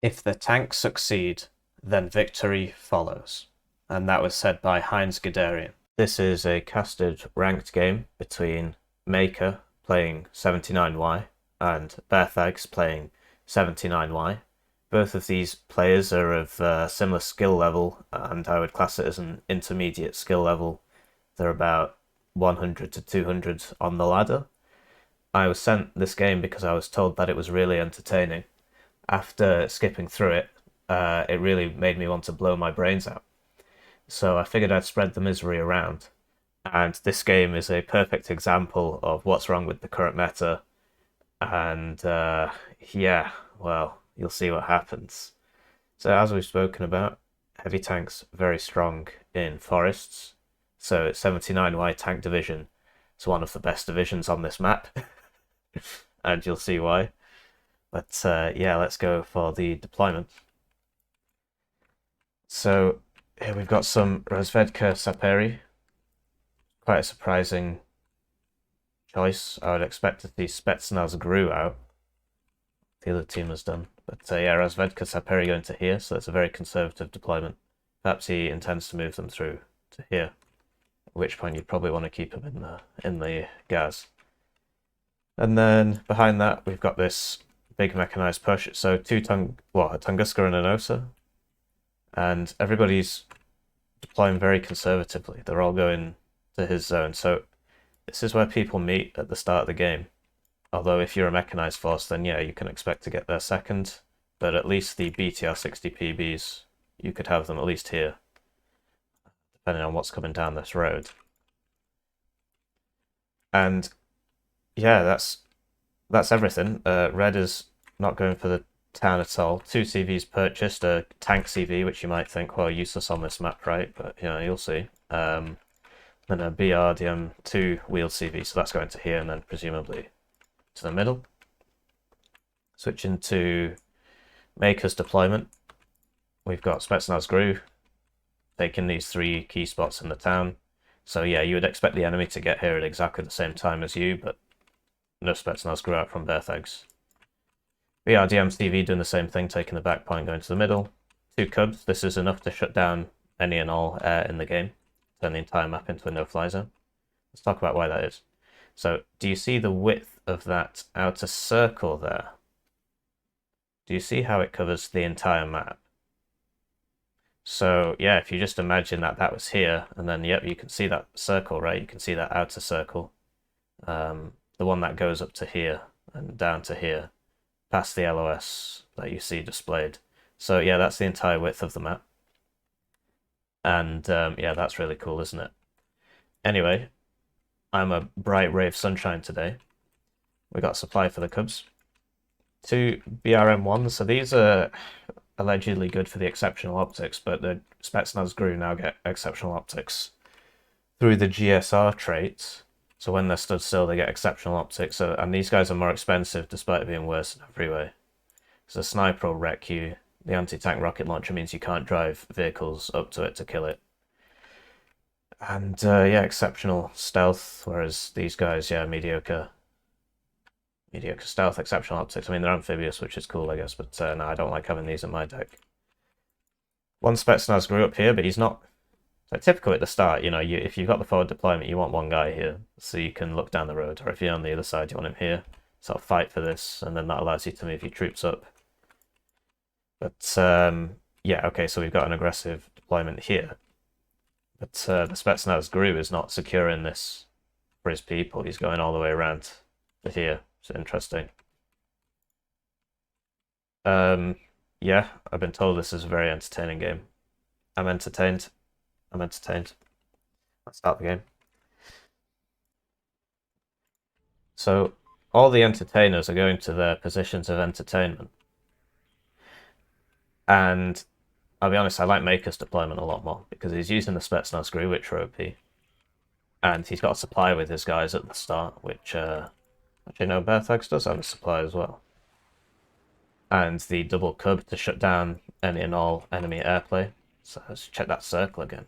If the tanks succeed, then victory follows. And that was said by Heinz Guderian. This is a casted ranked game between Maker playing 79Y and Berthags playing 79Y. Both of these players are of similar skill level, and I would class it as an intermediate skill level. They're about 100 to 200 on the ladder. I was sent this game because I was told that it was really entertaining. After skipping through it, it really made me want to blow my brains out. So I figured I'd spread the misery around. And this game is a perfect example of what's wrong with the current meta. And yeah, well, you'll see what happens. So as we've spoken about, heavy tanks very strong in forests. So 79Y tank division is one of the best divisions on this map, and you'll see why. But yeah, let's go for the deployment. So here we've got some Rozvedka Saperi. Quite a surprising choice. I would expect to see Spetsnaz GRU out. The other team has done. But yeah, Rozvedka Saperi going to here, so that's a very conservative deployment. Perhaps he intends to move them through to here, at which point you'd probably want to keep him in the gas. And then behind that, we've got this big mechanized push. So a Tunguska and an Osa. And everybody's deploying very conservatively. They're all going to his zone. So this is where people meet at the start of the game. Although if you're a mechanized force, then yeah, you can expect to get there second. But at least the BTR 60 PBs, you could have them at least here, depending on what's coming down this road. And yeah, that's everything. Red is not going for the town at all. 2 CVs purchased, a tank CV, which you might think, well, useless on this map, right? But yeah, you'll see. Then a BRDM 2 wheeled CV, so that's going to here and then presumably to the middle. Switching to Maker's deployment. We've got Spetsnaz GRU taking these 3 key spots in the town. So yeah, you would expect the enemy to get here at exactly the same time as you, but no Spetsnaz GRU out from Berthags. BRDM CV doing the same thing, taking the back point, going to the middle. 2 Cubs, this is enough to shut down any and all air in the game. Turn the entire map into a no-fly zone. Let's talk about why that is. So, do you see the width of that outer circle there? Do you see how it covers the entire map? So, yeah, if you just imagine that that was here, and then, yep, you can see that circle, right? You can see that outer circle. The one that goes up to here and down to here, past the LOS that you see displayed. So, yeah, that's the entire width of the map. And, yeah, that's really cool, isn't it? Anyway, I'm a bright ray of sunshine today. We got supply for the Cubs. 2 BRM1s, so these are allegedly good for the exceptional optics, but the Spetsnaz GRU now get exceptional optics through the GSR traits. So when they're stood still, they get exceptional optics, and these guys are more expensive despite being worse in every way. So the sniper will wreck you. The anti-tank rocket launcher means you can't drive vehicles up to it to kill it. And yeah, exceptional stealth, whereas these guys, yeah, mediocre stealth, exceptional optics. I mean, they're amphibious, which is cool, I guess, but no, I don't like having these in my deck. 1 Spetsnaz GRU up here, but he's not... So typical at the start, you know, if you've got the forward deployment, you want 1 guy here, so you can look down the road, or if you're on the other side, you want him here. Sort of fight for this, and then that allows you to move your troops up. But, yeah, okay, so we've got an aggressive deployment here. But the Spetsnaz GRU is not securing this for his people. He's going all the way around to here. It's interesting. Yeah, I've been told this is a very entertaining game. I'm entertained. Let's start the game. So, all the entertainers are going to their positions of entertainment. And I'll be honest, I like Maker's deployment a lot more because he's using the Spetsnaz GRU, which are OP. And he's got a supply with his guys at the start, which, actually, no, Berthags does have a supply as well. And the double Cub to shut down any and all enemy airplay. So let's check that circle again.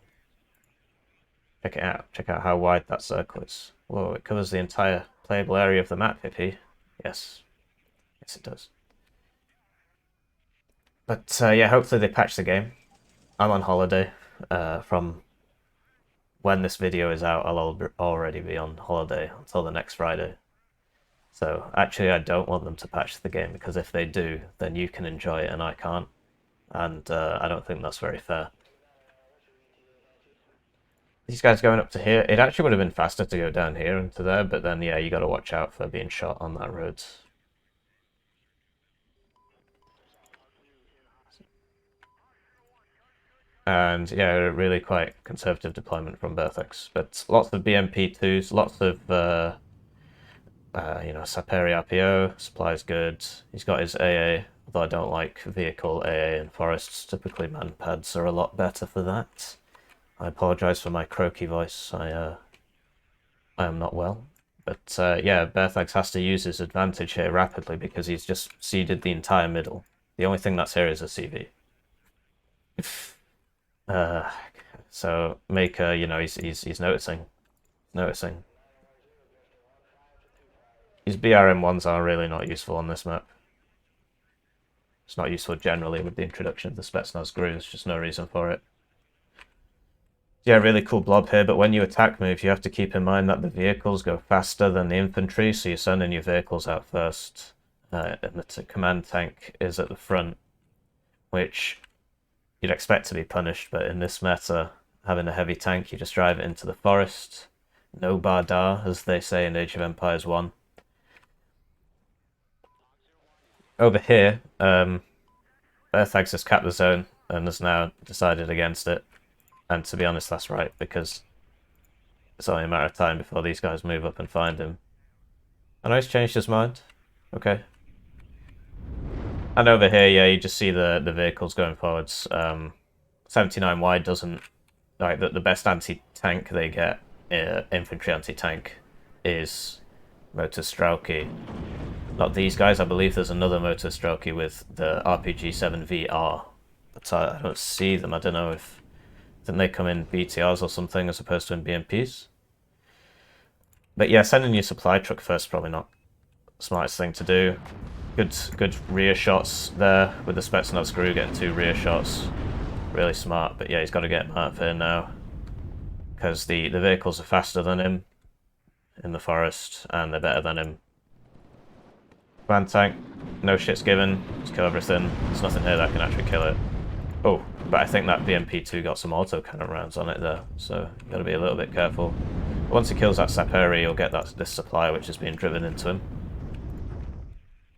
Check it out. Check out how wide that circle is. Whoa, it covers the entire playable area of the map, Hippie. Yes. Yes, it does. But yeah, hopefully they patch the game. I'm on holiday. From when this video is out, I'll already be on holiday until the next Friday. So actually, I don't want them to patch the game, because if they do, then you can enjoy it and I can't. And I don't think that's very fair. These guys going up to here, it actually would have been faster to go down here into there, but then yeah, you got to watch out for being shot on that road. And yeah, really quite conservative deployment from Berthags, but lots of BMP2s, lots of Saperi RPO, supplies good. He's got his AA, although I don't like vehicle AA in forests. Typically manpads are a lot better for that. I apologise for my croaky voice. I am not well. But yeah, Berthags has to use his advantage here rapidly because he's just ceded the entire middle. The only thing that's here is a CV. So Maker, he's noticing. His BRM1s are really not useful on this map. It's not useful generally with the introduction of the Spetsnaz GRU. There's just no reason for it. Yeah, really cool blob here, but when you attack move, you have to keep in mind that the vehicles go faster than the infantry, so you're sending your vehicles out first. And the command tank is at the front, which you'd expect to be punished, but in this meta, having a heavy tank, you just drive it into the forest. No Bardar, as they say in Age of Empires 1. Over here, Berthags has capped the zone and has now decided against it. And to be honest, that's right, because it's only a matter of time before these guys move up and find him. I know he's changed his mind. Okay. And over here, yeah, you just see the vehicles going forwards. 79 wide doesn't... Like, the best anti-tank they get, infantry anti-tank, is Motorstrelki. Not these guys, I believe there's another Motorstrelki with the RPG-7VR. But I don't see them, I don't know if... Then they come in BTRs or something as opposed to in BMPs. But yeah, sending your supply truck first probably not the smartest thing to do. Good rear shots there with the Spetsnaz GRU, getting 2 rear shots. Really smart, but yeah, he's got to get him out of here now. Because the vehicles are faster than him in the forest, and they're better than him. Command tank, no shit's given, just kill everything. There's nothing here that can actually kill it. Oh, but I think that BMP2 got some auto cannon rounds on it there, so you got to be a little bit careful. Once he kills that Saperi, you'll get this supply which is being driven into him.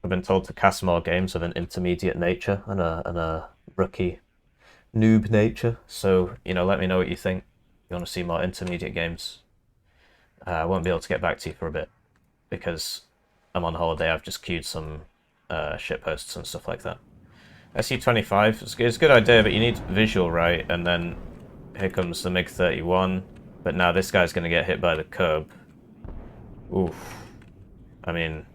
I've been told to cast more games of an intermediate nature and a rookie noob nature, so let me know what you think. If you want to see more intermediate games, I won't be able to get back to you for a bit because I'm on holiday. I've just queued some shitposts and stuff like that. SU-25, it's a good idea, but you need visual right, and then here comes the MiG-31, but now this guy's going to get hit by the curb. Oof. I mean,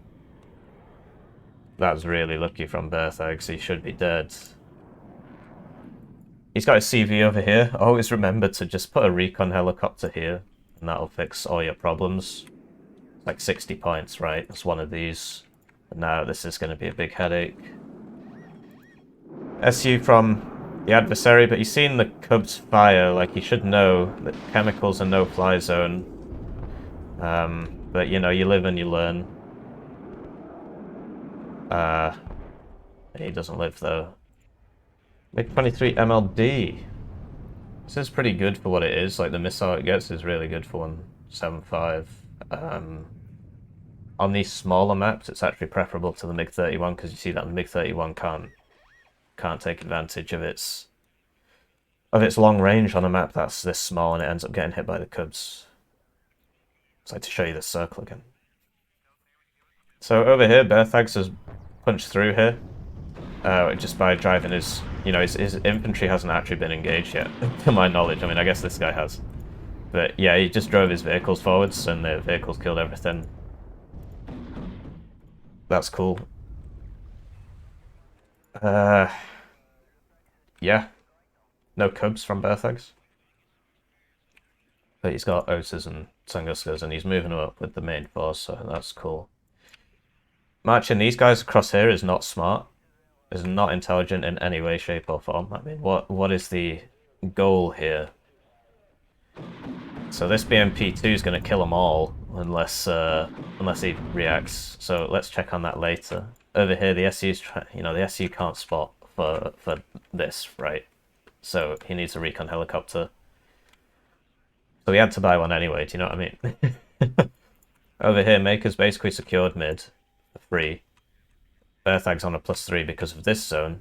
that was really lucky from Berthags, he should be dead. He's got a CV over here. Always remember to just put a recon helicopter here, and that'll fix all your problems. Like 60 points, right? That's one of these. And now this is going to be a big headache. SU from the adversary, but he's seen the Cubs fire, like he should know that chemicals are no fly zone. But you live and you learn. He doesn't live though. MiG-23 MLD. This is pretty good for what it is, like the missile it gets is really good for 175. On these smaller maps it's actually preferable to the MiG-31 because you see that the MiG-31 can't take advantage of its long range on a map that's this small, and it ends up getting hit by the Cubs. I'd like to show you this circle again. So over here, Berthags has punched through here just by driving his infantry hasn't actually been engaged yet, to my knowledge. I mean, I guess this guy has. But yeah, he just drove his vehicles forwards, and the vehicles killed everything. That's cool. Yeah. No Cubs from Berthags. But he's got Otas and Tunguskas, and he's moving them up with the main force, so that's cool. Marching these guys across here is not smart. is not intelligent in any way, shape, or form. I mean, what is the goal here? So this BMP2 is going to kill them all unless he reacts. So let's check on that later. Over here, the SU's the SU can't spot for this, right? So he needs a recon helicopter. So we had to buy one anyway. Do you know what I mean? Over here, Maker's basically secured mid for free. Berthags on a +3 because of this zone.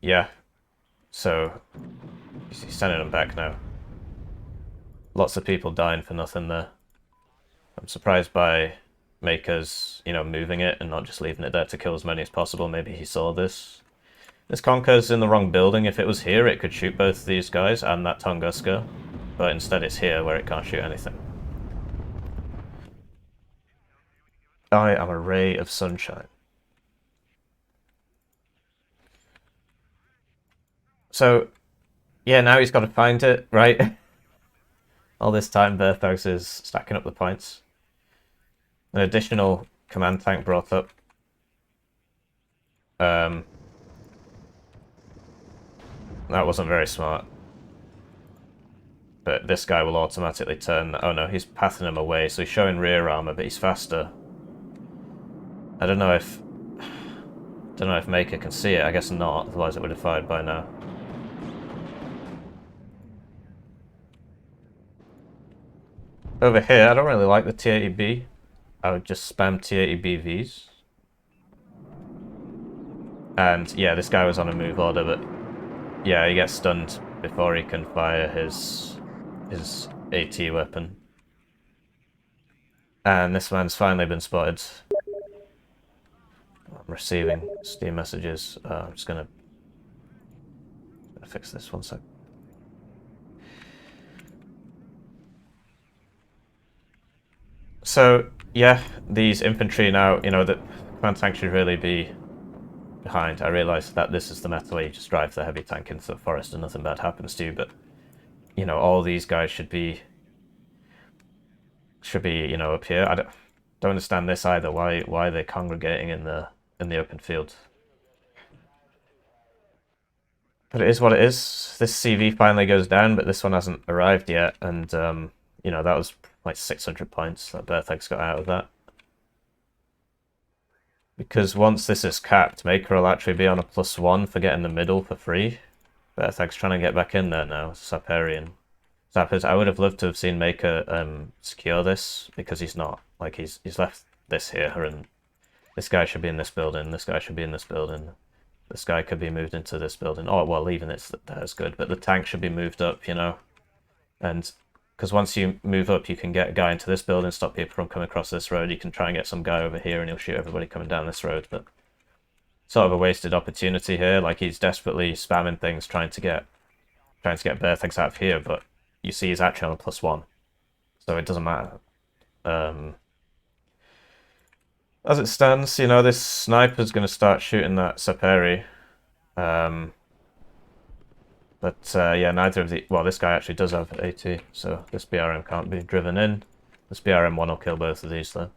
Yeah. So he's sending them back now. Lots of people dying for nothing there. I'm surprised by Maker's, moving it and not just leaving it there to kill as many as possible. Maybe he saw this. This Conker's in the wrong building. If it was here, it could shoot both these guys and that Tunguska. But instead it's here where it can't shoot anything. I am a ray of sunshine. So, yeah, now he's got to find it, right? All this time, Berthags is stacking up the points. An additional command tank brought up. That wasn't very smart. But this guy will automatically turn... Oh no, he's pathing him away, so he's showing rear armor, but he's faster. I don't know if Maker can see it. I guess not, otherwise it would have fired by now. Over here, I don't really like the T-80B. I would just spam T-80BVs. And yeah, this guy was on a move order, but yeah, he gets stunned before he can fire his AT weapon. And this man's finally been spotted. I'm receiving Steam messages. I'm just gonna fix this 1 sec. So yeah, these infantry now, the command tank should really be behind. I realise that this is the meta where you just drive the heavy tank into the forest and nothing bad happens to you, but all these guys should be up here. I don't understand this either. Why they're congregating in the open field. But it is what it is. This CV finally goes down, but this one hasn't arrived yet, and that was like 600 points that Berthags got out of that. Because once this is capped, Maker will actually be on a +1 for getting the middle for free. Berthags trying to get back in there now. Saparian. I would have loved to have seen Maker secure this, because he's not. Like, he's left this here, and this guy should be in this building, this guy should be in this building. This guy could be moved into this building. Oh, well, leaving it there is good, but the tank should be moved up, And because once you move up, you can get a guy into this building, stop people from coming across this road. You can try and get some guy over here, and he'll shoot everybody coming down this road. But sort of a wasted opportunity here. Like, he's desperately spamming things, trying to get Berthags out of here. But you see, he's actually on a +1, so it doesn't matter. As it stands, this sniper's going to start shooting that Saperi. But yeah, neither of the... Well, this guy actually does have AT, so this BRM can't be driven in. This BRM1 will kill both of these, though.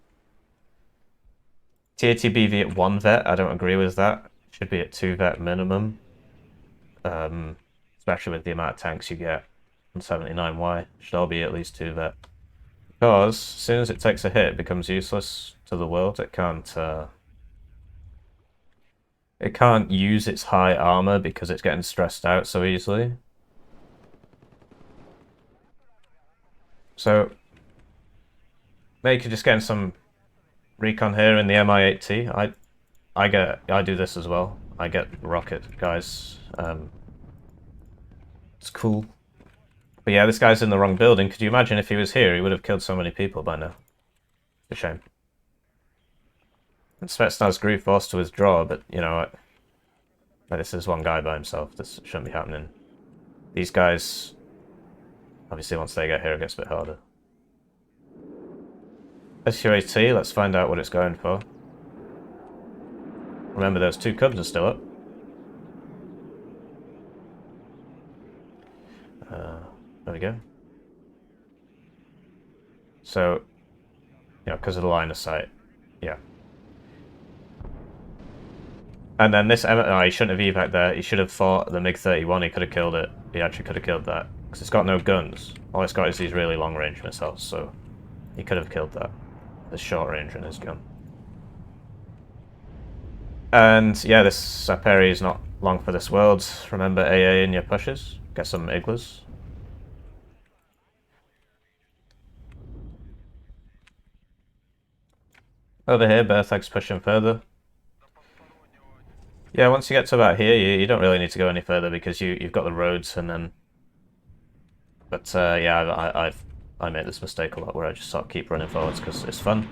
TATBV at 1 vet, I don't agree with that. It should be at 2 vet minimum. Especially with the amount of tanks you get on 79Y. Should all be at least 2 vet. Because as soon as it takes a hit, it becomes useless to the world. It can't use its high armor because it's getting stressed out so easily. So Maker just getting some recon here in the Mi-8T. I do this as well. I get rocket guys. It's cool. But yeah, this guy's in the wrong building. Could you imagine if he was here? He would have killed so many people by now. It's a shame. And Spetsnaz grew forced to withdraw, but this is one guy by himself. This shouldn't be happening. These guys, obviously once they get here it gets a bit harder. SUAT, let's find out what it's going for. Remember, those 2 Cubs are still up. There we go. So, You know, because of the line of sight. Yeah. And then this... Oh, he shouldn't have evac there. He should have fought the MiG-31. He could have killed it. He actually could have killed that. Because it's got no guns. All it's got is these really long-range missiles, so... He could have killed that. The short range in his gun. And, yeah, this Saperi is not long for this world. Remember AA in your pushes. Get some Iglas. Over here, Berthags pushing further. Yeah, once you get to about here, you don't really need to go any further because you've got the roads and then... But yeah, I made this mistake a lot where I just sort of keep running forwards because it's fun.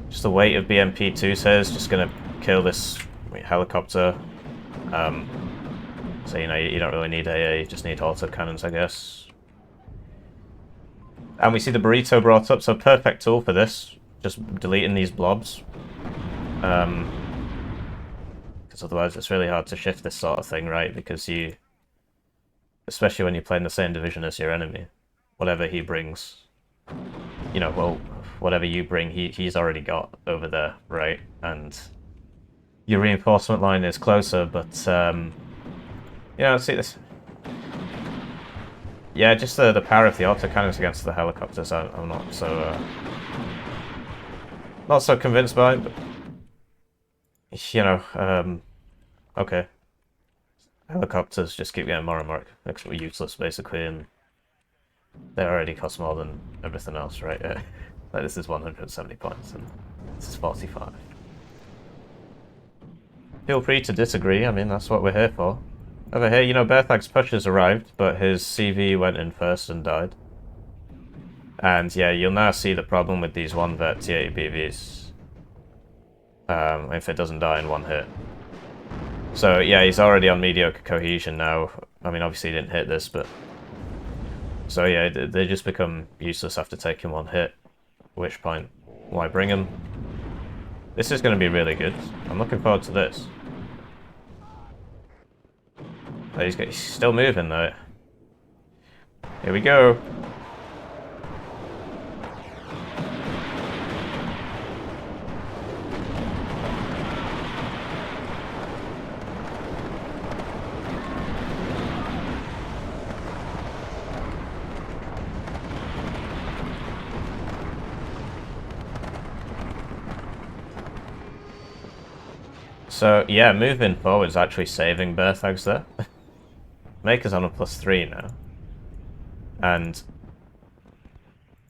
Just the weight of BMP-2 says just gonna kill this helicopter. So you know you don't really need AA, you just need autocannons, I guess. And we see the burrito brought up, so perfect tool for this. Just deleting these blobs. Because otherwise it's really hard to shift this sort of thing, right? Because you... Especially when you play in the same division as your enemy. Whatever he brings... You know, well, whatever you bring, he's already got over there, right? And... Your reinforcement line is closer, but... Yeah, let's see this. Yeah, just the power of the autocannons against the helicopters, I'm not so... not so convinced by, but... You know, okay. Helicopters just keep getting more and more useless, basically, and they already cost more than everything else, right? Like, this is 170 points, and this is 45. Feel free to disagree, I mean, that's what we're here for. Over here, you know, Berthags' push has arrived, but his CV went in first and died. And yeah, you'll now see the problem with these 1-vet T80 BVs. If it doesn't die in one hit. So yeah, he's already on mediocre cohesion now. I mean, obviously he didn't hit this, but... So yeah, they just become useless after taking one hit. At which point, why bring him? This is going to be really good. I'm looking forward to this. Oh, he's still moving though. Here we go. So, yeah, moving forward is actually saving Berthags there. Maker's on a +3 now. And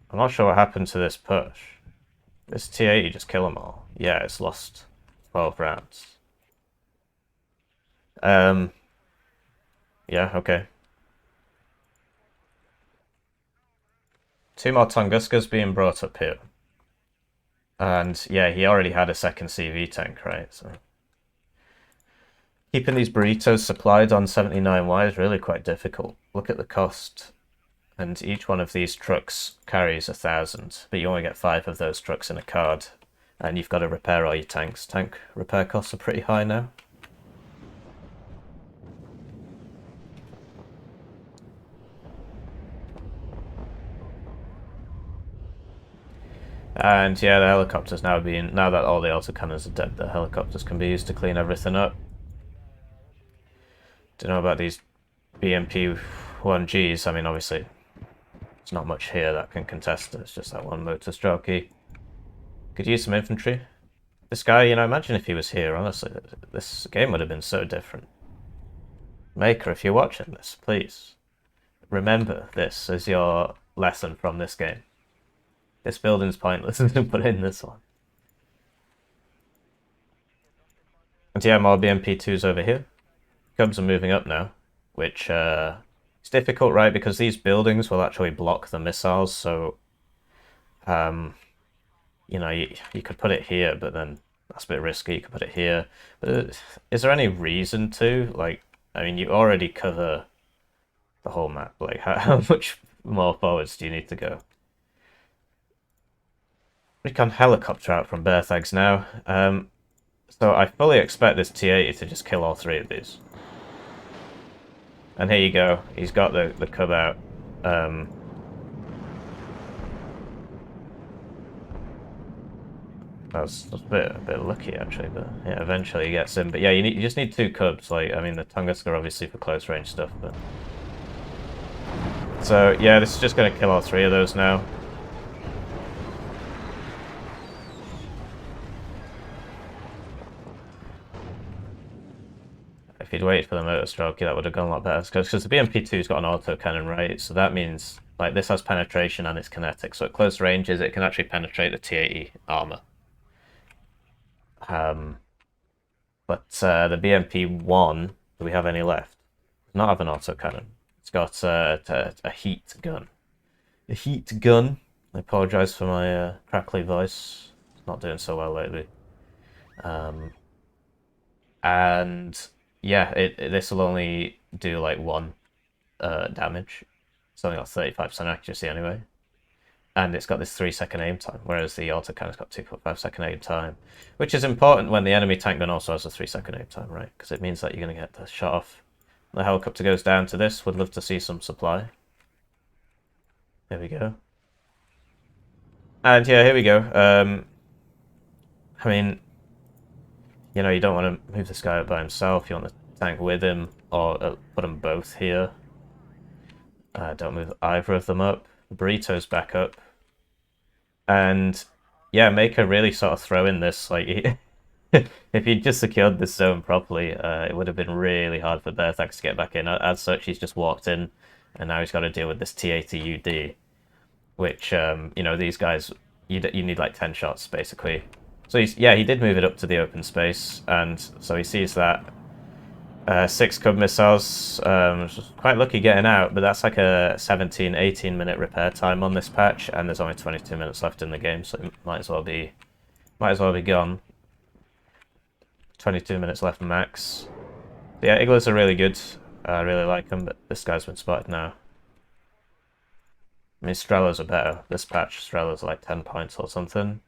I'm not sure what happened to this push. This T80 just kill them all. Yeah, it's lost 12 rounds. Yeah, okay. 2 more Tunguskas being brought up here. And yeah, he already had a second CV tank, right? So keeping these burritos supplied on 79Y is really quite difficult. Look at the cost. And each one of these trucks carries 1,000, but you only get 5 of those trucks in a card. And you've got to repair all your tanks. Tank repair costs are pretty high now. And yeah, the helicopters now that all the autocannons are dead, the helicopters can be used to clean everything up. Don't know about these BMP-1Gs. I mean, obviously, there's not much here that can contest it. It's just that one motor strokey. Could use some infantry. This guy, you know, imagine if he was here, honestly. This game would have been so different. Maker, if you're watching this, please remember this as your lesson from this game. This building's pointless, put in this one. And yeah, more BMP-2s over here. Cubs are moving up now, which it's difficult, right? Because these buildings will actually block the missiles, so you know, you could put it here, but then that's a bit risky. You could put it here, but is there any reason to? Like, I mean, you already cover the whole map. Like, how much more forwards do you need to go? Recon helicopter out from Berthags now. So I fully expect this T80 to just kill all 3 of these. And here you go. He's got the cub out. That's a bit lucky actually, but yeah, eventually he gets in. But yeah, you just need 2 cubs. Like, I mean, the Tunguska are obviously for close range stuff, but so yeah, this is just gonna kill all 3 of those now. If he'd waited for the motor stroke, that would have gone a lot better. Because the BMP2's got an auto cannon, right? So that means like this has penetration and it's kinetic. So at close ranges, it can actually penetrate the T80 armor. But the BMP1, do we have any left? Does not have an auto cannon. It's got a heat gun. A heat gun. I apologise for my crackly voice. It's not doing so well lately. And yeah, this will only do like 1 damage. It's only got 35% accuracy anyway. And it's got this 3-second aim time, whereas the autocannon's got 2.5-second aim time, which is important when the enemy tank gun also has a 3-second aim time, right? Because it means that you're going to get the shot off. The helicopter goes down to this. Would love to see some supply. There we go. And yeah, here we go. I mean, you know, you don't want to move this guy up by himself. You want the tank with him, or put them both here. Don't move either of them up. Burrito's back up. And yeah, Maker really sort of throw in this, like, if he'd just secured this zone properly, it would have been really hard for Berthags to get back in. As such, he's just walked in, and now he's got to deal with this T80 UD, which, you know, these guys, you need like 10 shots, basically. So he did move it up to the open space, and so he sees that 6 Cub missiles. Quite lucky getting out, but that's like a 17-18 minute repair time on this patch, and there's only 22 minutes left in the game, so it might as well be gone. 22 minutes left max. But yeah, Igloos are really good. I really like them, but this guy's been spotted now. I mean, Strelos are better. This patch, Strelos are like 10 points or something.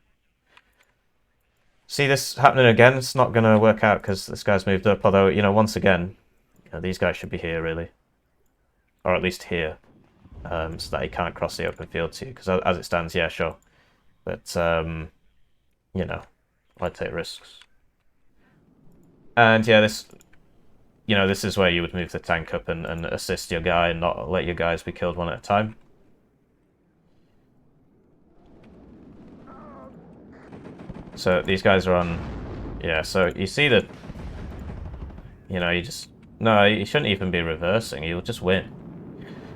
See this happening again? It's not going to work out because this guy's moved up. Although, you know, once again, you know, these guys should be here, really. Or at least here. So that he can't cross the open field to you. Because as it stands, yeah, sure. But, you know, I'd take risks. And yeah, this, you know, this is where you would move the tank up and assist your guy and not let your guys be killed one at a time. So these guys are on, yeah, so you see that, you know, no, you shouldn't even be reversing, you'll just win.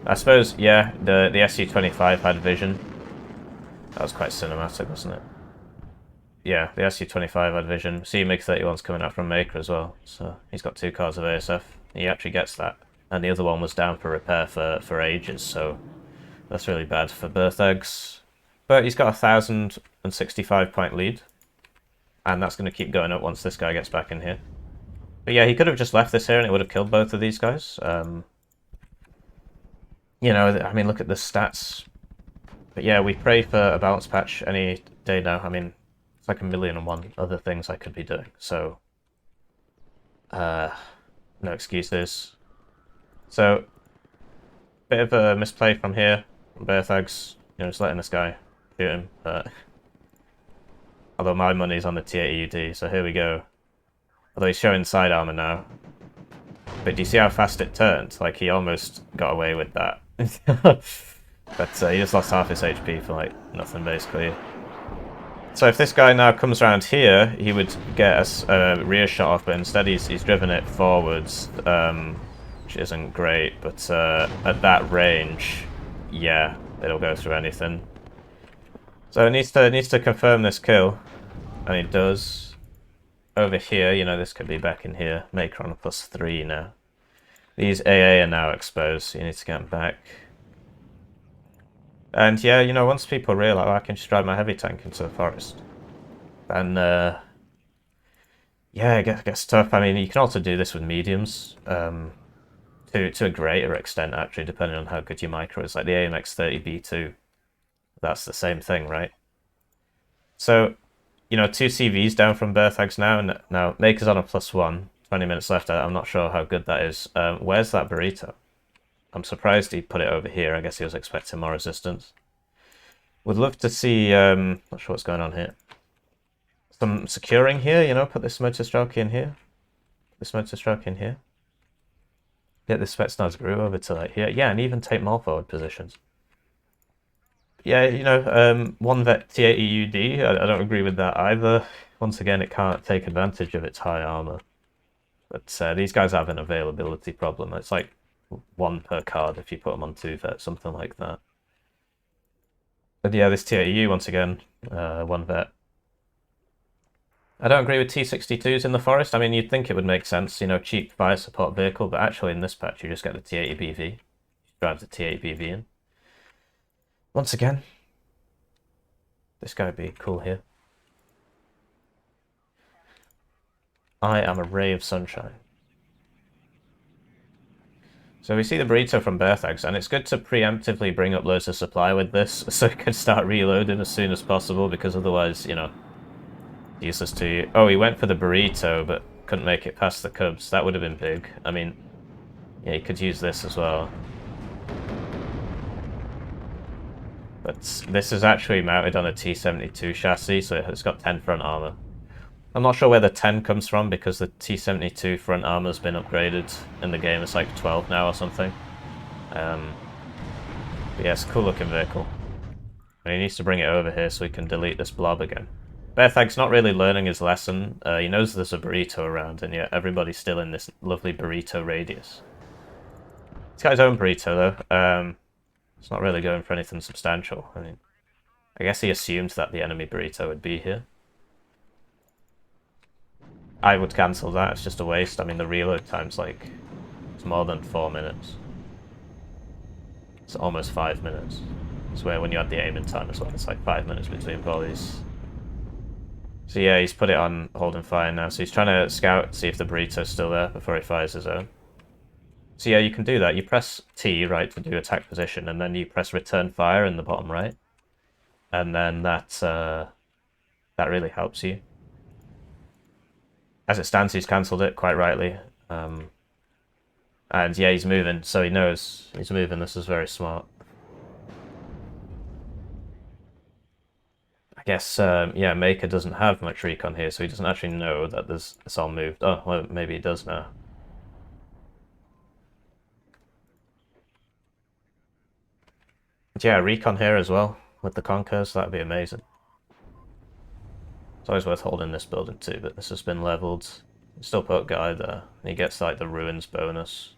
I suppose, yeah, the SU-25 had vision. That was quite cinematic, wasn't it? Yeah, the SU-25 had vision. See, MiG-31's coming out from Maker as well, so he's got 2 cars of ASF. He actually gets that. And the other one was down for repair for ages, so that's really bad for Berthags. But he's got a 1,065 point lead. And that's going to keep going up once this guy gets back in here. But yeah, he could have just left this here and it would have killed both of these guys. You know, I mean, look at the stats. But yeah, we pray for a balance patch any day now. I mean, it's like 1,000,001 other things I could be doing. So, no excuses. So, bit of a misplay from here. Berthags, you know, just letting this guy shoot him. But although my money's on the T80 UD, so here we go. Although he's showing side armor now. But do you see how fast it turned? Like, he almost got away with that. But he just lost half his HP for, like, nothing, basically. So if this guy now comes around here, he would get a rear shot off, but instead he's driven it forwards, which isn't great. But at that range, yeah, it'll go through anything. So it needs to confirm this kill, and it does. Over here, you know, this could be back in here. Maker on a +3 now. These AA are now exposed, so you need to get them back. And yeah, you know, once people realize, oh, I can just drive my heavy tank into the forest. And yeah, it gets tough. I mean, you can also do this with mediums, to a greater extent, actually, depending on how good your micro is. Like the AMX-30B2. That's the same thing, right? So, you know, 2 CVs down from Berthags now, and now Maker's on a +1, 20 minutes left. I'm not sure how good that is. Where's that burrito? I'm surprised he put it over here. I guess he was expecting more resistance. Would love to see, not sure what's going on here. some securing here, you know, put this motor stroke in here. This motor stroke in here. Get this Spetsnaz group over to like here. Yeah, and even take more forward positions. Yeah, you know, one vet T80UD, I don't agree with that either. Once again, it can't take advantage of its high armor. But these guys have an availability problem. It's like one per card if you put them on two vet, something like that. But yeah, this T80U, once again, one vet. I don't agree with T62s in the forest. I mean, you'd think it would make sense, you know, cheap fire support vehicle, but actually in this patch you just get the T80BV. Drive the T80BV in. Once again, this guy would be cool here. I am a ray of sunshine. So we see the burrito from Berthags, and it's good to preemptively bring up loads of supply with this, so you can start reloading as soon as possible, because otherwise, you know, useless to you. Oh, he went for the burrito, but couldn't make it past the cubs. That would have been big. I mean, yeah, he could use this as well. But this is actually mounted on a T72 chassis, so it's got 10 front armor. I'm not sure where the 10 comes from, because the T72 front armor's been upgraded in the game. It's like 12 now or something. But yeah, it's a cool looking vehicle. And he needs to bring it over here so we can delete this blob again. Berthag's not really learning his lesson. He knows there's a burrito around, and yet everybody's still in this lovely burrito radius. He's got his own burrito, though. It's not really going for anything substantial. I mean, I guess he assumed that the enemy burrito would be here. I would cancel that. It's just a waste. I mean, the reload time's like... it's more than 4 minutes. It's almost 5 minutes. It's where when you add the aiming time as well, it's like 5 minutes between volleys. So yeah, he's put it on holding fire now. So he's trying to scout, see if the burrito's still there before he fires his own. So yeah, you can do that. You press T, right, to do attack position, and then you press return fire in the bottom right. And then that really helps you. As it stands, he's cancelled it, quite rightly. And yeah, he's moving, so he knows he's moving. This is very smart. I guess, yeah, Maker doesn't have much recon here, so he doesn't actually know that it's all moved. Oh, well, maybe he does now. Yeah, recon here as well, with the Conkers, that'd be amazing. It's always worth holding this building too, but this has been leveled. Still put Guy there, and he gets like the Ruins bonus.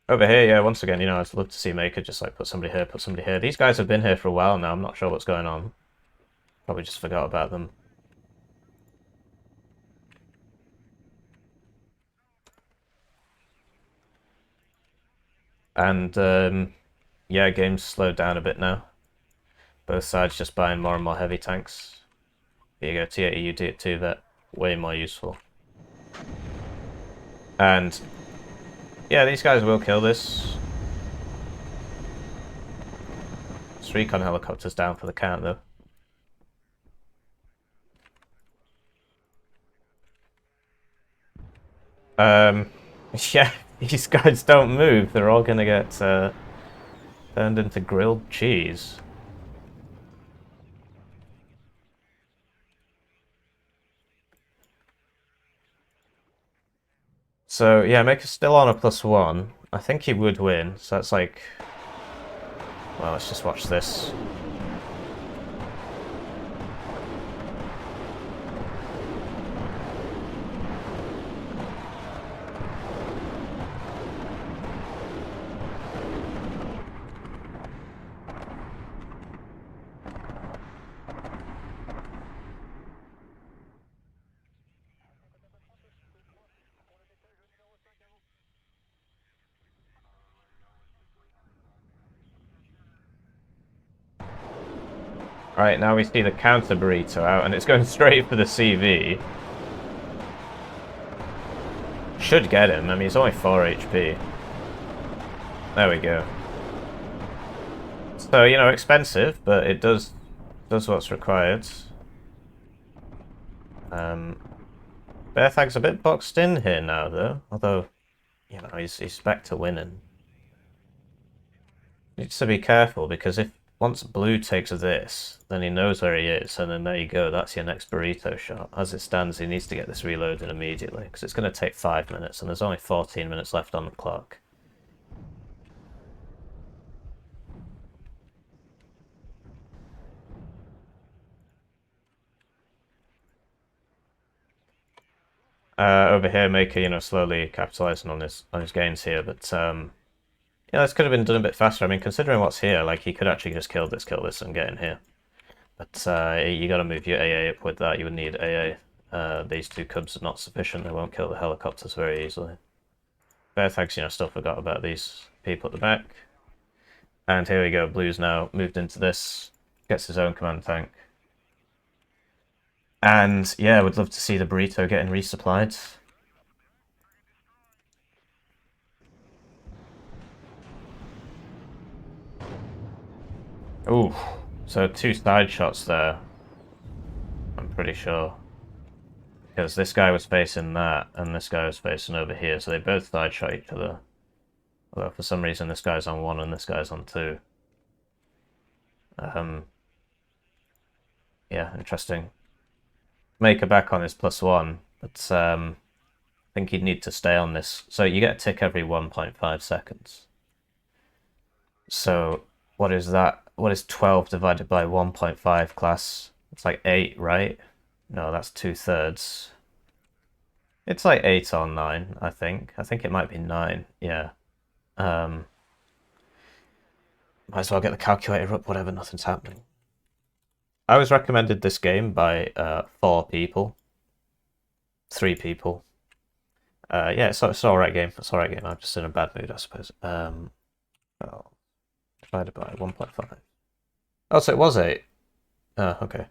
Over here, yeah, once again, you know, I'd love to see Maker just like put somebody here, put somebody here. These guys have been here for a while now, I'm not sure what's going on. Probably just forgot about them. And, yeah, game's slowed down a bit now. Both sides just buying more and more heavy tanks. Here you go, T80 UD2 vet, way more useful. And yeah, these guys will kill this. This recon helicopter's down for the count, though. Yeah, these guys don't move. They're all gonna get turned into grilled cheese. So yeah, Maker's still on a +1. I think he would win. So that's like, well, let's just watch this. Alright, now we see the counter burrito out, and it's going straight for the CV. Should get him. I mean, he's only 4 HP. There we go. So, you know, expensive, but it does what's required. Berthag's a bit boxed in here now, though. Although, you know, he's back to winning. needs to be careful because if once blue takes this, then he knows where he is, and then there you go, that's your next burrito shot. As it stands, he needs to get this reloaded immediately because it's going to take 5 minutes, and there's only 14 minutes left on the clock. Over here, Maker, slowly capitalizing on his gains here, but yeah, this could have been done a bit faster. I mean, considering what's here, like he could actually just kill this, and get in here. But you got to move your AA up with that. You would need AA. These two cubs are not sufficient. They won't kill the helicopters very easily. Berthags, still forgot about these people at the back. And here we go. Blue's now moved into this. Gets his own command tank. And yeah, would love to see the burrito getting resupplied. Ooh, so 2 side shots there. I'm pretty sure. Because this guy was facing that, and this guy was facing over here, so they both side shot each other. Although for some reason this guy's on 1 and this guy's on 2. Yeah, interesting. Maker back on his +1, but I think he'd need to stay on this. So you get a tick every 1.5 seconds. So what is that? What is 12 divided by 1.5 class? It's like 8, right? No, that's 2/3. It's like 8 or 9, I think. I think it might be 9, yeah. Might as well get the calculator up, whatever, nothing's happening. I was recommended this game by 4 people. 3 people. Yeah, it's alright game. It's alright game. I'm just in a bad mood, I suppose. Well, divided by 1.5. Oh, so it was 8. Oh, okay.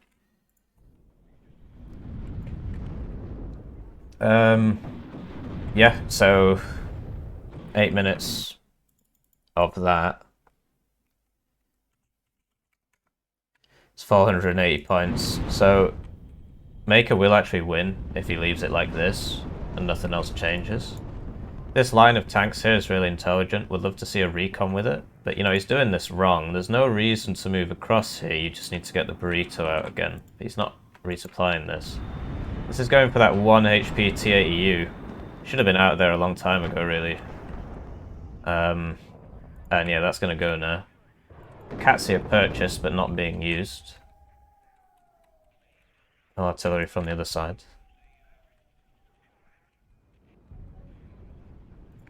Yeah, so 8 minutes of that. It's 480 points. So Maker will actually win if he leaves it like this and nothing else changes. This line of tanks here is really intelligent. Would love to see a recon with it. But, he's doing this wrong. There's no reason to move across here. You just need to get the burrito out again. He's not resupplying this. This is going for that 1 HP T80U. Should have been out there a long time ago, really. And yeah, that's going to go now. Cats here purchased, but not being used. No artillery from the other side.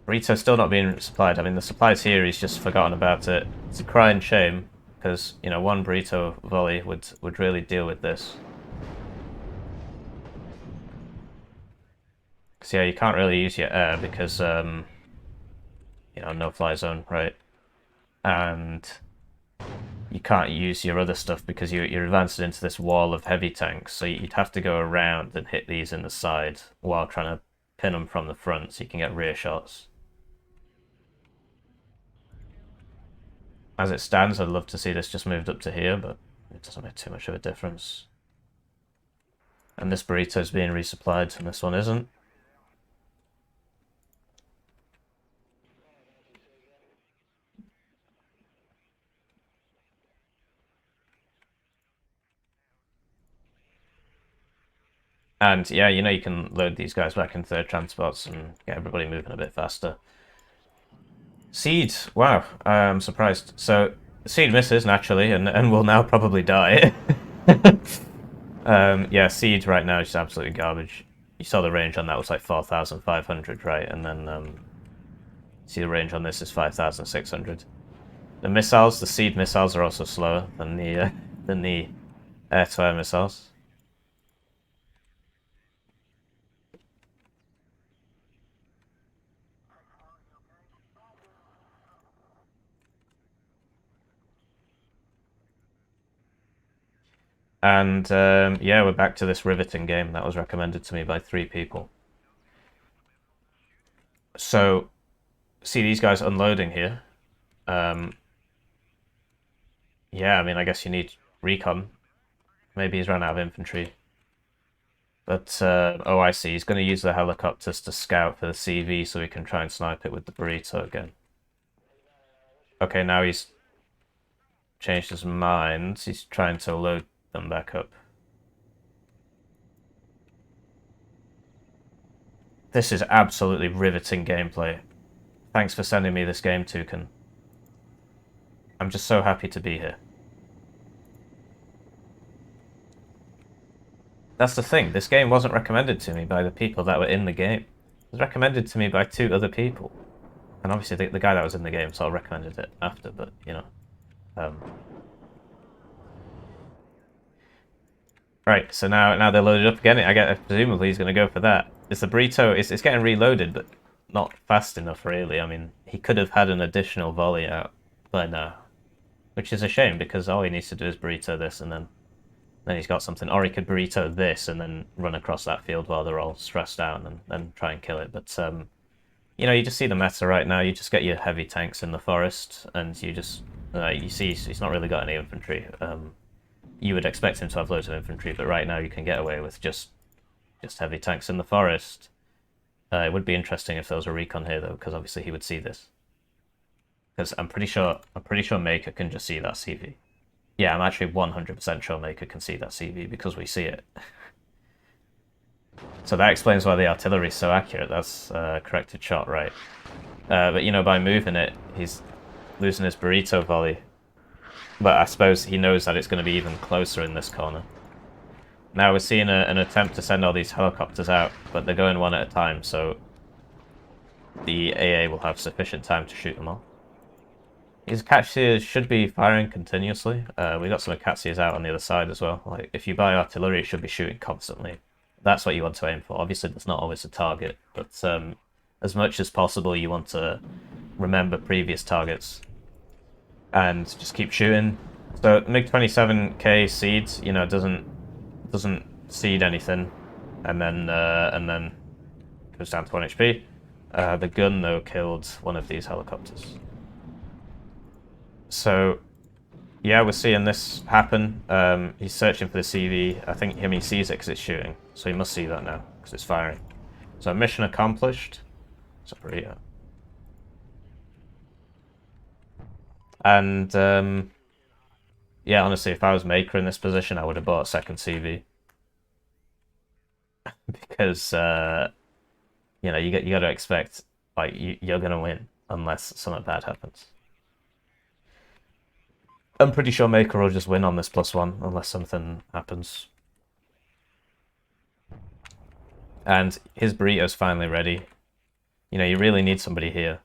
Burrito's still not being supplied. I mean, the supplies here, he's just forgotten about it. It's a crying shame, because, 1 burrito volley would really deal with this. Because, yeah, you can't really use your air because, no fly zone, right? And you can't use your other stuff because you're advancing into this wall of heavy tanks, so you'd have to go around and hit these in the side while trying to pin them from the front so you can get rear shots. As it stands, I'd love to see this just moved up to here, but it doesn't make too much of a difference. And this burrito's being resupplied, and this one isn't. And yeah, you can load these guys back into their transports and get everybody moving a bit faster. Seed, wow, I'm surprised. So, Seed misses, naturally, and will now probably die. Yeah, Seed right now is just absolutely garbage. You saw the range on that was like 4,500, right? And then, see the range on this is 5,600. The missiles, the Seed missiles are also slower than the air-to-air missiles. And yeah, we're back to this riveting game that was recommended to me by 3 people. So, see these guys unloading here. Yeah, I mean, I guess you need recon. Maybe he's run out of infantry. But, oh, I see. He's going to use the helicopters to scout for the CV so he can try and snipe it with the burrito again. Okay, now he's changed his mind. He's trying to load them back up. This is absolutely riveting gameplay. Thanks for sending me this game, Toucan. I'm just so happy to be here. That's the thing, this game wasn't recommended to me by the people that were in the game. It was recommended to me by 2 other people. And obviously the guy that was in the game, so I recommended it after, but, you know. Right, so now they're loaded up again. Presumably he's going to go for that. It's the burrito, it's getting reloaded, but not fast enough, really. I mean, he could have had an additional volley out by now. Which is a shame, because all he needs to do is burrito this, and then he's got something. Or he could burrito this, and then run across that field while they're all stressed out, and then try and kill it. But, you know, you just see the meta right now. You just get your heavy tanks in the forest, and you just... you see he's not really got any infantry. You would expect him to have loads of infantry, but right now you can get away with just heavy tanks in the forest. It would be interesting if there was a recon here, though, because obviously he would see this. Because I'm pretty sure Maker can just see that CV. Yeah, I'm actually 100% sure Maker can see that CV because we see it. So that explains why the artillery is so accurate. That's a corrected shot, right? But, you know, by moving it, he's losing his burrito volley. But I suppose he knows that it's going to be even closer in this corner. Now we're seeing an attempt to send all these helicopters out, but they're going one at a time, so the AA will have sufficient time to shoot them all. His Akatsias should be firing continuously. We got some Akatsias out on the other side as well. Like, if you buy artillery, it should be shooting constantly. That's what you want to aim for. Obviously, that's not always a target, but as much as possible, you want to remember previous targets and just keep shooting. So MiG-27K seeds, you know, doesn't seed anything, and then goes down to 1 HP. The gun though killed one of these helicopters. So yeah, we're seeing this happen. He's searching for the CV. I think he sees it because it's shooting, so he must see that now because it's firing. So mission accomplished. So pretty. And yeah, honestly, if I was Maker in this position, I would have bought a second CV because you know, you got to expect like you're gonna win unless something bad happens. I'm pretty sure Maker will just win on this +1 unless something happens. And his burrito's finally ready. You know, you really need somebody here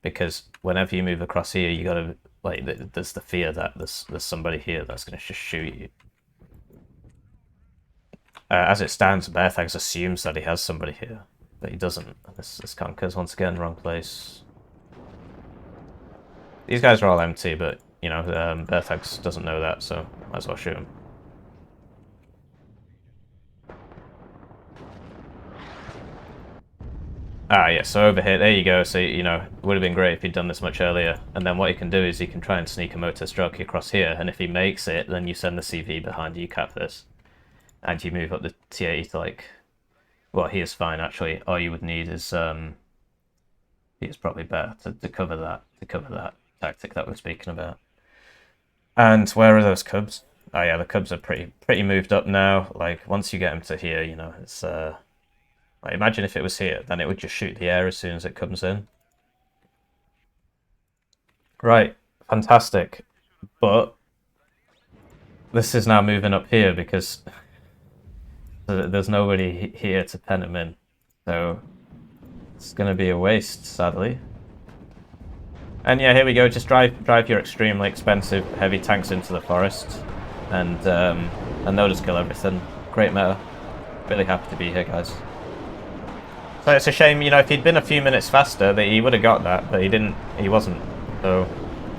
because whenever you move across here, you gotta, like, there's the fear that there's somebody here that's gonna just shoot you. As it stands, Berthags assumes that he has somebody here, but he doesn't. This conquers once again, wrong place. These guys are all empty, but you know, Berthags doesn't know that, so might as well shoot him. Ah, yeah, so over here, there you go. So, you know, it would have been great if he'd done this much earlier. And then what he can do is he can try and sneak a motor stroke across here, and if he makes it, then you send the CV behind you, cap this. And you move up the T80 to, like... Well, he is fine, actually. All you would need is, he is probably better to cover that tactic that we're speaking about. And where are those cubs? Oh yeah, the cubs are pretty moved up now. Like, once you get them to here, you know, it's... Like, imagine if it was here, then it would just shoot the air as soon as it comes in. Right, fantastic. But this is now moving up here because there's nobody here to pen him in. So it's going to be a waste, sadly. And yeah, here we go. Just drive your extremely expensive heavy tanks into the forest, and they'll just kill everything. Great meta. Really happy to be here, guys. So it's a shame, you know, if he'd been a few minutes faster, that he would have got that, but he didn't. He wasn't. So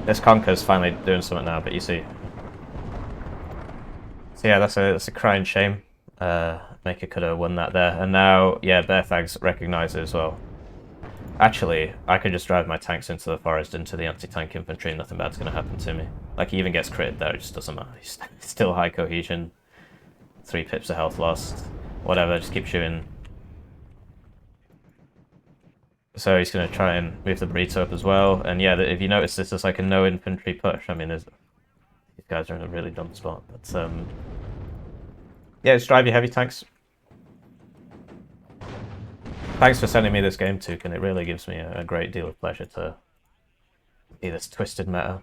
this Conquer's finally doing something now. But you see. So yeah, that's a crying shame. Maker could have won that there, and now yeah, Berthags recognise it as well. Actually, I could just drive my tanks into the forest, into the anti-tank infantry, and nothing bad's going to happen to me. Like, he even gets critted there, it just doesn't matter. He's still high cohesion. 3 pips of health lost. Whatever, just keep shooting. So he's going to try and move the burrito up as well. And yeah, if you notice, this is like a no infantry push. I mean, guys are in a really dumb spot. But yeah, just drive your heavy tanks. Thanks for sending me this game, Tukan. It really gives me a great deal of pleasure to see this twisted meta.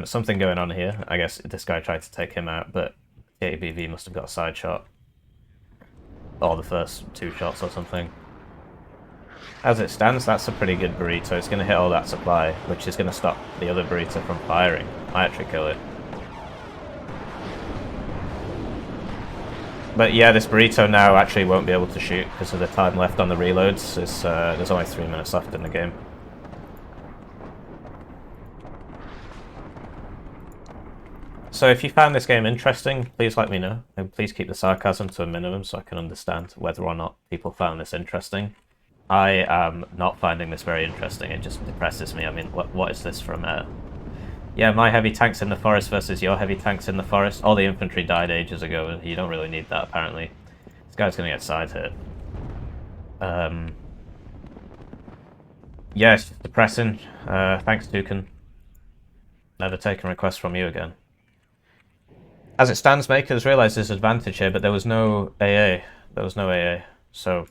Something going on here. I guess this guy tried to take him out, but the ABV must have got a side shot. Or the first 2 shots or something. As it stands, that's a pretty good burrito. It's going to hit all that supply, which is going to stop the other burrito from firing. I actually kill it. But yeah, this burrito now actually won't be able to shoot because of the time left on the reloads. There's only 3 minutes left in the game. So if you found this game interesting, please let me know. And please keep the sarcasm to a minimum so I can understand whether or not people found this interesting. I am not finding this very interesting. It just depresses me. I mean, what is this from... Yeah, my heavy tanks in the forest versus your heavy tanks in the forest. All the infantry died ages ago. You don't really need that, apparently. This guy's going to get side hit. Yeah, it's just depressing. Thanks, Tukan. Never taken requests from you again. As it stands, Makers realised his advantage here, but there was no AA. There was no AA. So,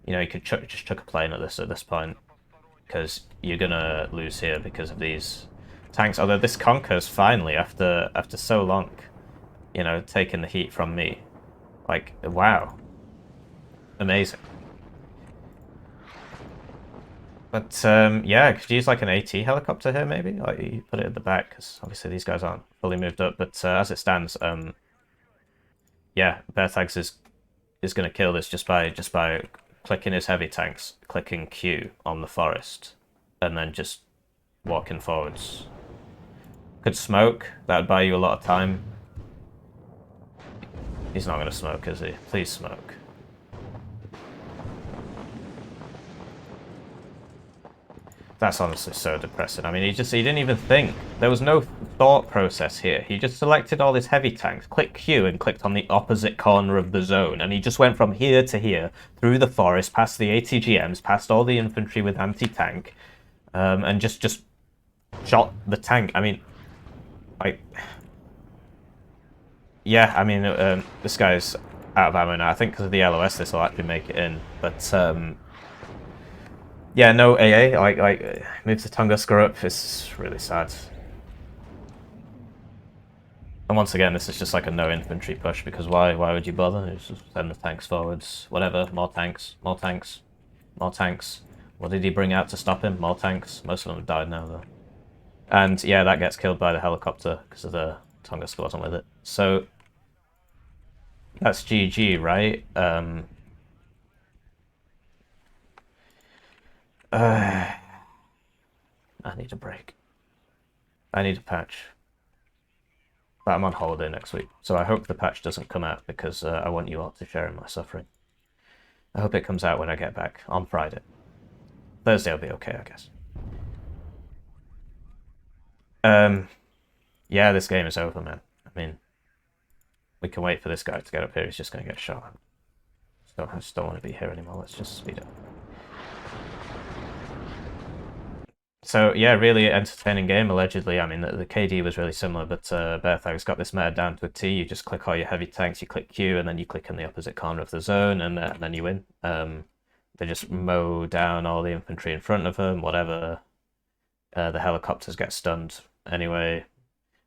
you know, you could just chuck a plane at this point. Because you're going to lose here because of these... tanks, although this conquers finally after so long, you know, taking the heat from me. Like, wow. Amazing. But, yeah, could you use like an AT helicopter here, maybe? Like, you put it at the back, because obviously these guys aren't fully moved up. But as it stands, yeah, Berthags is going to kill this just by clicking his heavy tanks, clicking Q on the forest, and then just walking forwards. Could smoke. That would buy you a lot of time. He's not going to smoke, is he? Please smoke. That's honestly so depressing. I mean, he didn't even think. There was no thought process here. He just selected all his heavy tanks, clicked Q, and clicked on the opposite corner of the zone. And he just went from here to here, through the forest, past the ATGMs, past all the infantry with anti-tank, and just shot the tank. I mean, like, yeah, I mean, this guy's out of ammo now. I think because of the LOS, this will actually make it in. But, yeah, no AA. Like moves the Tunguska up. It's really sad. And once again, this is just like a no infantry push, because why would you bother? Just send the tanks forwards. Whatever, more tanks, more tanks, more tanks. What did he bring out to stop him? More tanks. Most of them have died now, though. And yeah, that gets killed by the helicopter because of the Tunguska wasn't with it. So that's GG, right? I need a break. I need a patch. But I'm on holiday next week, so I hope the patch doesn't come out because I want you all to share in my suffering. I hope it comes out when I get back on Friday. Thursday will be okay, I guess. Yeah, this game is over, man. I mean, we can wait for this guy to get up here. He's just going to get shot. I just don't want to be here anymore. Let's just speed up. So, yeah, really entertaining game, allegedly. I mean, the KD was really similar, but Berthags got this meta down to a T. You just click all your heavy tanks, you click Q, and then you click in the opposite corner of the zone, and then you win. They just mow down all the infantry in front of them, whatever. The helicopters get stunned anyway.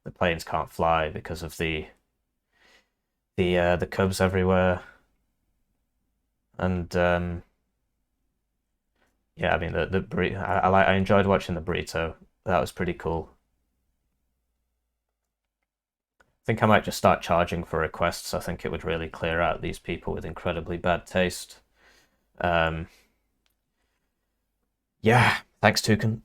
The planes can't fly because of the cubs everywhere. And yeah, I mean I enjoyed watching the burrito. That was pretty cool. I think I might just start charging for requests. I think it would really clear out these people with incredibly bad taste. Yeah, thanks, Tukan.